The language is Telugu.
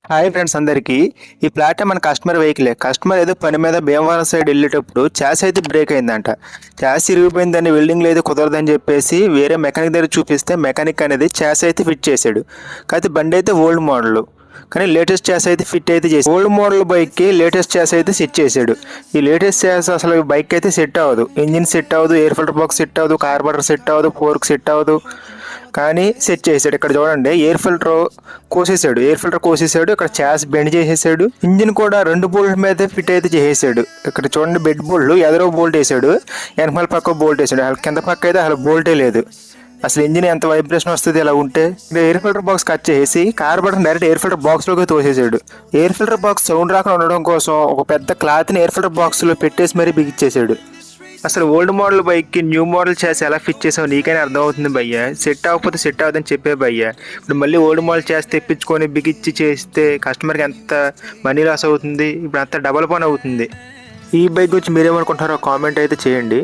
హాయ్ ఫ్రెండ్స్ అందరికీ. ఈ ప్లాట్ మన కస్టమర్ వెహికలే. కస్టమర్ ఏదో పని మీద భీమవరం సైడ్ వెళ్ళేటప్పుడు చాస్ అయితే బ్రేక్ అయిందంట. చాస్ ఇరిగిపోయిందని వెల్డింగ్లో అయితే కుదరదని చెప్పేసి వేరే మెకానిక్ దగ్గర చూపిస్తే మెకానిక్ అనేది చాస్ అయితే ఫిట్ చేశాడు. కాకపోతే బండి అయితే ఓల్డ్ మోడల్, కానీ లేటెస్ట్ చాస్ అయితే ఫిట్ అయితే చేసి ఓల్డ్ మోడల్ బైక్కి లేటెస్ట్ చాస్ అయితే సెట్ చేశాడు. ఈ లేటెస్ట్ చాస్ అసలు బైక్ అయితే సెట్ అవ్వదు. ఇంజిన్ సెట్ అవ్వదు, ఎయిర్ ఫిల్టర్ బాక్స్ సెట్ అవ్వదు, కార్బోరేటర్ సెట్ అవ్వదు, ఫోర్క్ సెట్ అవ్వదు. కానీ సెట్ చేసాడు. ఇక్కడ చూడండి, ఎయిర్ ఫిల్టర్ కోసేసాడు. ఇక్కడ చాస్ బెండ్ చేసేసాడు. ఇంజిన్ కూడా 2 బోల్ట్ మీద ఫిట్ అయితే చేసేసాడు. ఇక్కడ చూడండి, బెడ్ బోల్ట్ ఎదరో బోల్ట్ వేసాడు, వెనకాల పక్క బోల్ట్ వేసాడు. అసలు కింద పక్క అయితే అసలు బోల్టే లేదు. అసలు ఇంజిన్ ఎంత వైబ్రేషన్ వస్తుంది ఇలా ఉంటే. ఎయిర్ ఫిల్టర్ బాక్స్ కట్ చేసి కార్బోరేటర్ డైరెక్ట్ ఎయిర్ ఫిల్టర్ బాక్స్లోకి తోసేసాడు. ఎయిర్ ఫిల్టర్ బాక్స్ సౌండ్ రాకుండా ఉండడం కోసం ఒక పెద్ద క్లాత్ని ఎయిర్ ఫిల్టర్ బాక్స్లో పెట్టేసి మరీ బిగించేసాడు. అసలు ఓల్డ్ మోడల్ బైక్కి న్యూ మోడల్ చేసి ఎలా ఫిట్ చేసావు నీకైనా అర్థమవుతుంది భయ్య. సెట్ అవ్వకపోతే సెట్ అవ్వదని చెప్పే భయ్య. ఇప్పుడు మళ్ళీ ఓల్డ్ మోడల్ చేసి తెప్పించుకొని బిగించి చేస్తే కస్టమర్కి ఎంత మనీ లాస్ అవుతుంది, ఇప్పుడు అంత డబల్ పని అవుతుంది. ఈ బైక్ గురించి మీరేమనుకుంటారో కామెంట్ అయితే చేయండి.